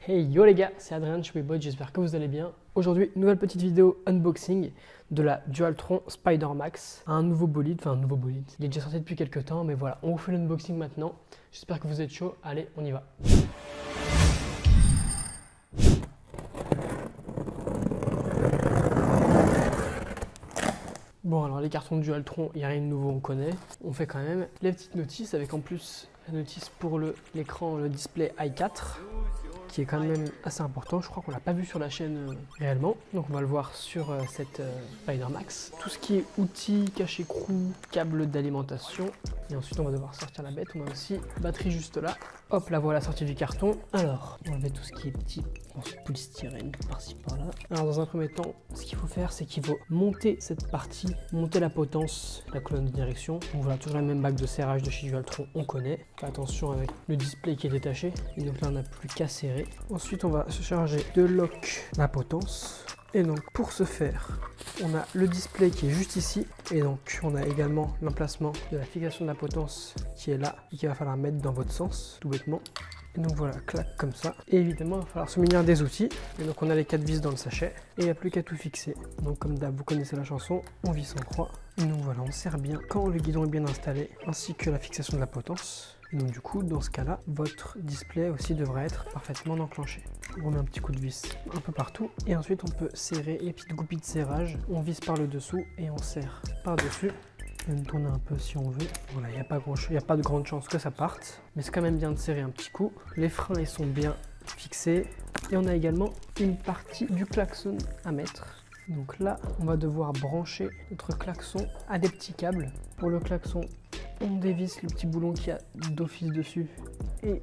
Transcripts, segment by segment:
Hey yo les gars, c'est Adrien de Shopee, j'espère que vous allez bien. Aujourd'hui, nouvelle petite vidéo unboxing de la Dualtron Spider Max. Un nouveau bolide, il est déjà sorti depuis quelques temps, mais voilà, on vous fait l'unboxing maintenant. J'espère que vous êtes chaud, allez, on y va. Bon alors les cartons de Dualtron, il n'y a rien de nouveau, on connaît. On fait quand même les petites notices avec en plus la notice pour l'écran, le display i4. Qui est quand même assez important, je crois qu'on l'a pas vu sur la chaîne réellement, donc on va le voir sur cette Spider Max. Tout ce qui est outils, cache-écrou, câble d'alimentation, et ensuite on va devoir sortir la bête. On a aussi batterie juste là, hop la voilà sortie du carton. Alors on enlever tout ce qui est petit, polystyrène par-ci par-là. Alors dans un premier temps, ce qu'il faut faire, c'est qu'il faut monter cette partie, monter la potence, la colonne de direction. Donc voilà, toujours la même bague de serrage de chez Dualtron, on connaît. Fais attention avec le display qui est détaché, et donc là on n'a plus qu'à serrer. Ensuite on va se charger de lock la potence, et donc pour ce faire on a le display qui est juste ici, et donc on a également l'emplacement de la fixation de la potence qui est là et qu'il va falloir mettre dans votre sens tout bêtement. Et donc voilà, clac comme ça. Et évidemment, il va falloir se munir des outils. Et donc on a les 4 vis dans le sachet. Et il n'y a plus qu'à tout fixer. Donc comme d'hab, vous connaissez la chanson, on visse en croix. Et donc voilà, on serre bien quand le guidon est bien installé, ainsi que la fixation de la potence. Et donc du coup, dans ce cas-là, votre display aussi devrait être parfaitement enclenché. On met un petit coup de vis un peu partout. Et ensuite, on peut serrer les petites goupilles de serrage. On visse par le dessous et on serre par-dessus. On tourner un peu si on veut. Voilà, il n'y a pas de grande chance que ça parte, mais c'est quand même bien de serrer un petit coup. Les freins ils sont bien fixés, et on a également une partie du klaxon à mettre. Donc là, on va devoir brancher notre klaxon à des petits câbles. Pour le klaxon, on dévisse le petit boulon qui a d'office dessus et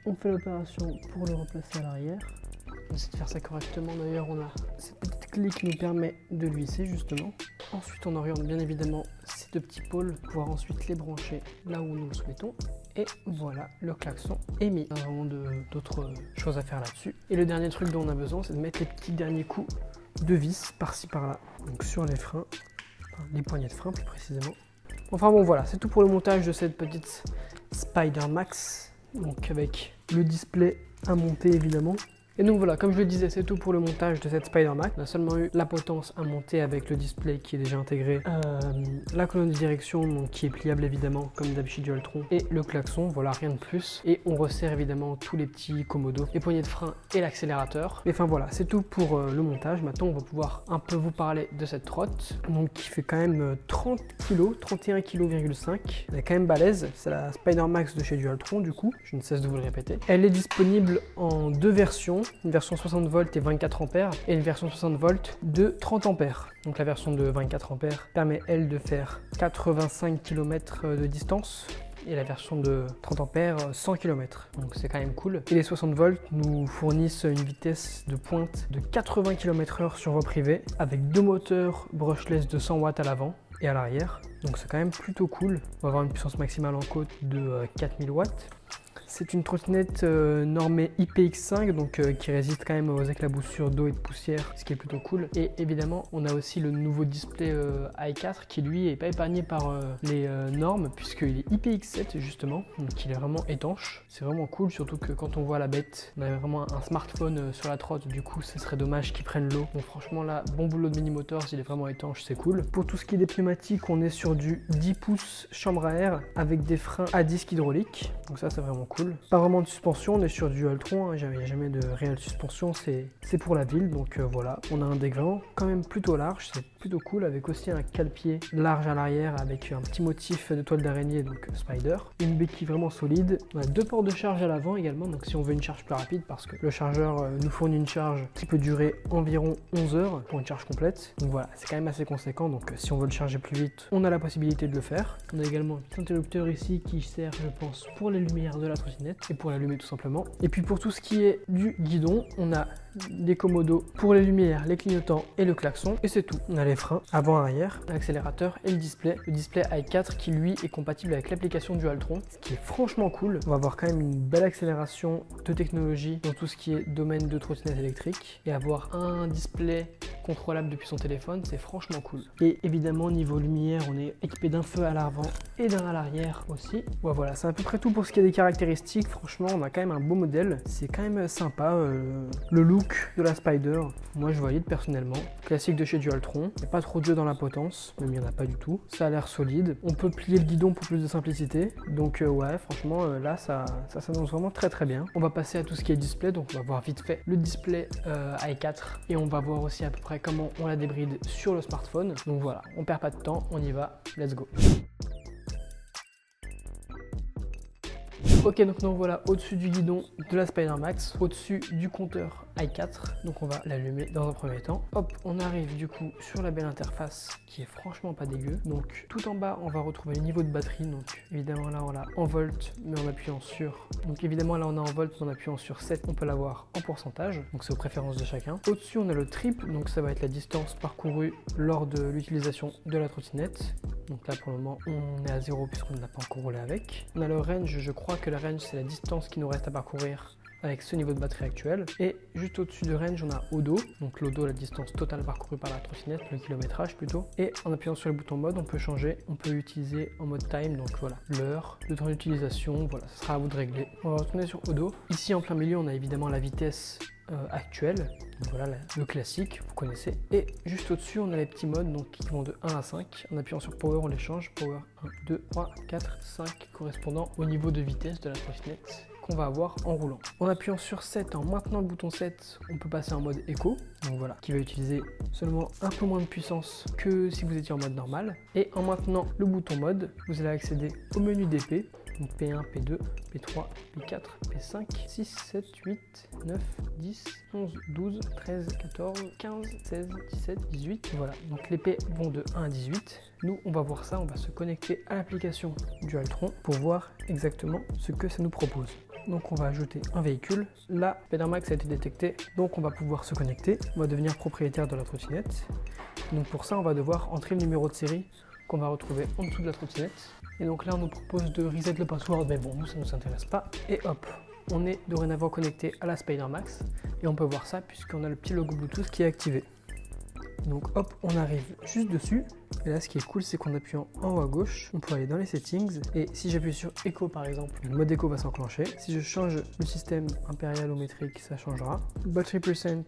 on fait l'opération pour le replacer à l'arrière. On essaie de faire ça correctement. D'ailleurs, on a cette petite clé qui nous permet de le visser justement. Ensuite, on oriente bien évidemment ces deux petits pôles pour pouvoir ensuite les brancher là où nous le souhaitons. Et voilà, le klaxon est mis. Il y a vraiment d'autres choses à faire là-dessus. Et le dernier truc dont on a besoin, c'est de mettre les petits derniers coups de vis par-ci par-là. Donc sur les freins, enfin, les poignées de frein plus précisément. Enfin bon, voilà, c'est tout pour le montage de cette petite Spider Max. Donc avec le display à monter évidemment. Et donc voilà, comme je le disais, c'est tout pour le montage de cette Spider Max. On a seulement eu la potence à monter avec le display qui est déjà intégré, la colonne de direction donc, qui est pliable évidemment comme d'habitude Dualtron, et le klaxon, voilà, rien de plus. Et on resserre évidemment tous les petits commodos, les poignées de frein et l'accélérateur. Et enfin voilà, c'est tout pour le montage. Maintenant on va pouvoir un peu vous parler de cette trotte, donc qui fait quand même 30 kg, 31,5 kg. Elle est quand même balèze, c'est la Spider Max de chez Dualtron du coup, je ne cesse de vous le répéter. Elle est disponible en deux versions. Une version 60 volts et 24 ampères et une version 60 volts de 30 ampères. Donc la version de 24 ampères permet elle de faire 85 km de distance et la version de 30 ampères 100 km. Donc c'est quand même cool. Et les 60 volts nous fournissent une vitesse de pointe de 80 km/h sur voie privée avec deux moteurs brushless de 100 watts à l'avant et à l'arrière. Donc c'est quand même plutôt cool. On va avoir une puissance maximale en côte de 4000 watts. C'est une trottinette normée IPX5, donc qui résiste quand même aux éclaboussures d'eau et de poussière, ce qui est plutôt cool. Et évidemment, on a aussi le nouveau display i4 qui lui est pas épargné par les normes, puisqu'il est IPX7 justement, donc il est vraiment étanche. C'est vraiment cool, surtout que quand on voit la bête, on a vraiment un smartphone sur la trotte, du coup ce serait dommage qu'il prenne l'eau. Donc franchement là, bon boulot de Mini Motors, il est vraiment étanche, c'est cool. Pour tout ce qui est des pneumatiques, on est sur du 10 pouces chambre à air avec des freins à disque hydraulique, donc ça c'est vraiment cool. Pas vraiment de suspension, on est sur du Dualtron, hein, jamais de réelle suspension, c'est pour la ville, donc voilà. On a un dégradant quand même plutôt large, c'est plutôt cool, avec aussi un cale-pied large à l'arrière avec un petit motif de toile d'araignée, donc Spider. Une béquille vraiment solide. On a deux ports de charge à l'avant également, donc si on veut une charge plus rapide, parce que le chargeur nous fournit une charge qui peut durer environ 11 heures pour une charge complète. Donc voilà, c'est quand même assez conséquent, donc si on veut le charger plus vite, on a la possibilité de le faire. On a également un petit interrupteur ici qui sert, je pense, pour les lumières de la trottinette et pour l'allumer tout simplement. Et puis pour tout ce qui est du guidon, on a des commodos pour les lumières, les clignotants et le klaxon. Et c'est tout. On a les freins avant, arrière, l'accélérateur et le display. Le display i4 qui lui est compatible avec l'application Dualtron, ce qui est franchement cool. On va avoir quand même une belle accélération de technologie dans tout ce qui est domaine de trottinette électrique. Et avoir un display contrôlable depuis son téléphone, c'est franchement cool. Et évidemment, niveau lumière, on est équipé d'un feu à l'avant et d'un à l'arrière aussi. Ouais, voilà, c'est à peu près tout pour ce qui est des caractéristiques. Franchement, on a quand même un beau modèle. C'est quand même sympa. Le look de la Spider, moi je valide personnellement. Classique de chez Dualtron. Il n'y a pas trop de jeu dans la potence, même il n'y en a pas du tout. Ça a l'air solide. On peut plier le guidon pour plus de simplicité. Donc ouais, franchement, là, ça s'annonce vraiment très très bien. On va passer à tout ce qui est display. Donc on va voir vite fait le display i4. Et on va voir aussi à peu près comment on la débride sur le smartphone. Donc voilà, on perd pas de temps, on y va, let's go. Ok, donc nous voilà au-dessus du guidon de la Spider Max, au-dessus du compteur i4, donc on va l'allumer dans un premier temps. Hop, on arrive du coup sur la belle interface qui est franchement pas dégueu. Donc tout en bas, on va retrouver le niveau de batterie, donc évidemment là on l'a en volts, mais en appuyant sur... Donc évidemment là on a en volts, mais en appuyant sur 7, on peut l'avoir en pourcentage, donc c'est aux préférences de chacun. Au-dessus on a le trip, donc ça va être la distance parcourue lors de l'utilisation de la trottinette. Donc là pour le moment on est à 0 puisqu'on n'a pas encore roulé avec. On a le range, je crois que le range c'est la distance qui nous reste à parcourir avec ce niveau de batterie actuel. Et juste au-dessus de range on a odo, donc l'odo la distance totale parcourue par la trottinette, le kilométrage plutôt. Et en appuyant sur le bouton mode on peut changer, on peut utiliser en mode time, donc voilà, l'heure, le temps d'utilisation, voilà, ça sera à vous de régler. On va retourner sur odo. Ici en plein milieu on a évidemment la vitesse actuelle, donc voilà le classique, vous connaissez. Et juste au-dessus on a les petits modes donc qui vont de 1 à 5. En appuyant sur power on les change, power 1, 2, 3, 4, 5 correspondant au niveau de vitesse de la trottinette qu'on va avoir en roulant. En appuyant sur 7, en maintenant le bouton 7, on peut passer en mode éco, donc voilà, qui va utiliser seulement un peu moins de puissance que si vous étiez en mode normal. Et en maintenant le bouton mode, vous allez accéder au menu d'épée, donc P1, P2, P3, P4, P5, 6, 7, 8, 9, 10, 11, 12, 13, 14, 15, 16, 17, 18. Voilà, donc les P vont de 1 à 18. Nous, on va voir ça, on va se connecter à l'application Dualtron pour voir exactement ce que ça nous propose. Donc on va ajouter un véhicule. La Spider Max a été détectée, donc on va pouvoir se connecter. On va devenir propriétaire de la trottinette. Donc pour ça, on va devoir entrer le numéro de série qu'on va retrouver en dessous de la trottinette. Et donc là, on nous propose de reset le password, mais bon, nous, ça ne nous intéresse pas. Et hop, on est dorénavant connecté à la Spider Max. Et on peut voir ça puisqu'on a le petit logo Bluetooth qui est activé. Donc hop, on arrive juste dessus. Et là, ce qui est cool, c'est qu'en appuyant en haut à gauche, on peut aller dans les settings. Et si j'appuie sur Echo par exemple, le mode Echo va s'enclencher. Si je change le système impérial ou métrique, ça changera. Battery percent,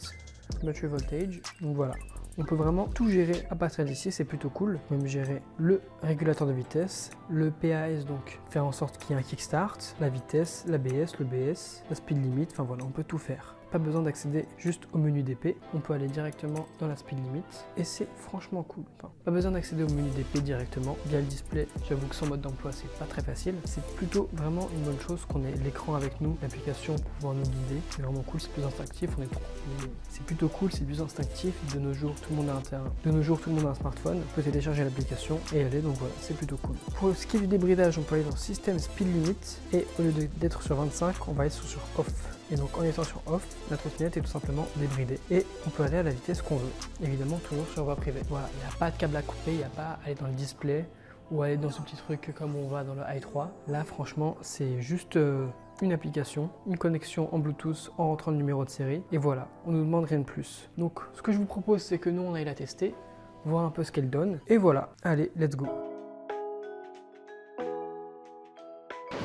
battery voltage. Donc voilà. On peut vraiment tout gérer à partir d'ici, c'est plutôt cool. On peut même gérer le régulateur de vitesse, le PAS, donc faire en sorte qu'il y ait un kickstart, la vitesse, l'ABS, le BS, la speed limit, enfin voilà, on peut tout faire. Pas besoin d'accéder juste au menu d'épée, on peut aller directement dans la speed limit et c'est franchement cool. Enfin, pas besoin d'accéder au menu d'épée directement via le display. J'avoue que sans mode d'emploi c'est pas très facile. C'est plutôt vraiment une bonne chose qu'on ait l'écran avec nous, l'application pour pouvoir nous guider. C'est vraiment cool, c'est plus instinctif. C'est plutôt cool, c'est plus instinctif. De nos jours tout le monde a un smartphone. On peut télécharger l'application et y aller, donc voilà, c'est plutôt cool. Pour ce qui est du débridage, on peut aller dans système speed limit et au lieu d'être sur 25, on va être sur off. Et donc en étant sur off, la trottinette est tout simplement débridée et on peut aller à la vitesse qu'on veut. Évidemment toujours sur voie privée. Voilà, il n'y a pas de câble à couper, il n'y a pas à aller dans le display ou aller dans ce petit truc comme on va dans le i3. Là franchement c'est juste une application, une connexion en Bluetooth en rentrant le numéro de série et voilà, on ne nous demande rien de plus. Donc ce que je vous propose c'est que nous on aille la tester, voir un peu ce qu'elle donne et voilà, allez let's go.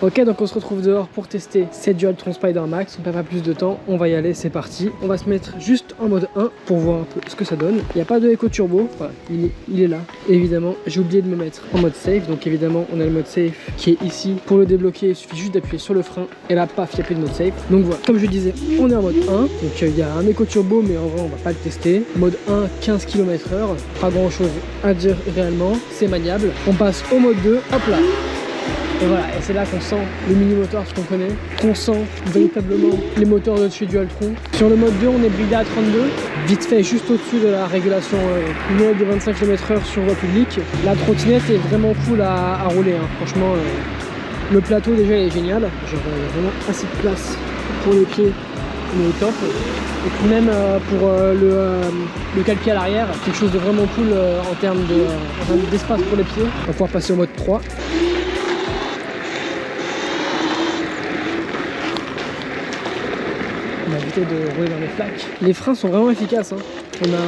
Ok, donc on se retrouve dehors pour tester cette Dualtron Spider Max. On perd pas plus de temps, on va y aller, c'est parti. On va se mettre juste en mode 1 pour voir un peu ce que ça donne. Il n'y a pas de Echo Turbo, voilà, il est là. Et évidemment, j'ai oublié de me mettre en mode safe. Donc évidemment, on a le mode safe qui est ici. Pour le débloquer, il suffit juste d'appuyer sur le frein. Et là, paf, il n'y a plus de mode safe. Donc voilà, comme je disais, on est en mode 1. Donc il y a un Echo Turbo, mais en vrai, on va pas le tester. Mode 1, 15 km/h. Pas grand chose à dire réellement, c'est maniable. On passe au mode 2, hop là. Et voilà, et c'est là qu'on sent le mini moteur, ce qu'on connaît, qu'on sent véritablement les moteurs de chez Dualtron. Sur le mode 2, on est bridé à 32, vite fait juste au-dessus de la régulation minimale de 25 km/h sur voie publique. La trottinette est vraiment cool à rouler, hein. Franchement, le plateau déjà est génial. Genre, il y a vraiment assez de place pour les pieds, on est au top. Et puis même pour le cale-pied à l'arrière, quelque chose de vraiment cool en termes d'espace pour les pieds. On va pouvoir passer au mode 3. On va éviter de rouler dans les flaques. Les freins sont vraiment efficaces, hein. On a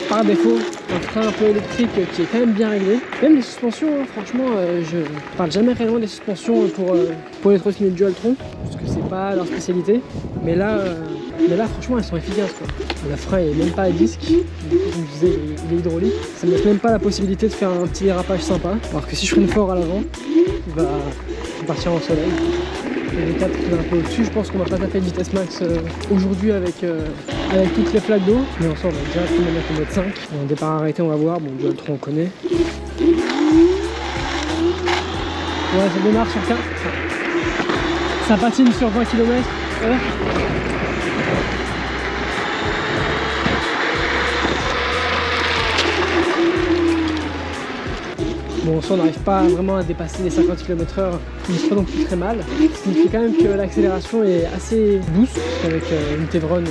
par défaut un frein un peu électrique qui est quand même bien réglé. Même les suspensions, hein, franchement, je parle jamais réellement des suspensions pour les trottinettes Dualtron, parce que c'est pas leur spécialité. Mais là, franchement, elles sont efficaces, quoi. Le frein il est même pas à disque, comme je disais, il est hydraulique. Ça me laisse même pas la possibilité de faire un petit dérapage sympa. Alors que si je freine fort à l'avant, il va partir en soleil. Et les 4 qui est un peu au-dessus, je pense qu'on va pas taper de vitesse max aujourd'hui avec toutes les flaques d'eau. Mais en soi, on va directement mettre le mode 5. Et en départ arrêté, on va voir. Bon, Dualtron, on connaît. Ouais, ça démarre sur 4. Ça patine sur 20 km/h. Bon, ça on n'arrive pas vraiment à dépasser les 50 km/h, mais c'est pas non plus très mal. Ce qui fait quand même que l'accélération est assez douce, avec une Tevron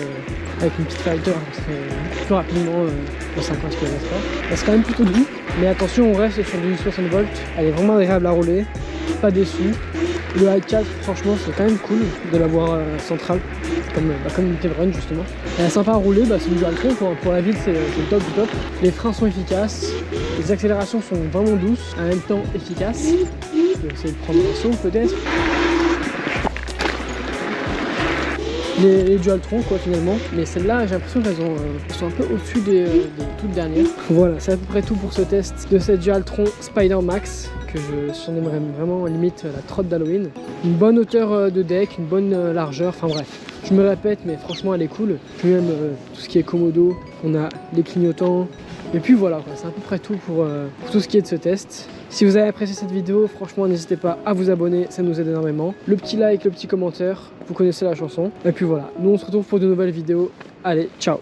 avec une petite Fighter, ça fait beaucoup plus rapidement aux 50 km/h. C'est quand même plutôt doux, mais attention, on reste sur du 60 volts. Elle est vraiment agréable à rouler, pas déçu. Le i4, franchement, c'est quand même cool de l'avoir central, comme une Tevron justement. Elle est sympa à rouler, c'est une Dualtron, pour la ville c'est le top du top. Les freins sont efficaces, les accélérations sont vraiment douces, en même temps efficaces. Je vais essayer de prendre un saut peut-être. Les Dualtron quoi finalement, mais celles-là j'ai l'impression qu'elles sont un peu au-dessus des toutes dernières. Voilà, c'est à peu près tout pour ce test de cette Dualtron Spider Max, que je surnommerais vraiment limite la trotte d'Halloween. Une bonne hauteur de deck, une bonne largeur, enfin bref. Je me répète, mais franchement elle est cool. Puis même tout ce qui est commodo, on a les clignotants. Et puis voilà, c'est à peu près tout pour tout ce qui est de ce test. Si vous avez apprécié cette vidéo, franchement n'hésitez pas à vous abonner, ça nous aide énormément. Le petit like, le petit commentaire, vous connaissez la chanson. Et puis voilà, nous on se retrouve pour de nouvelles vidéos. Allez, ciao!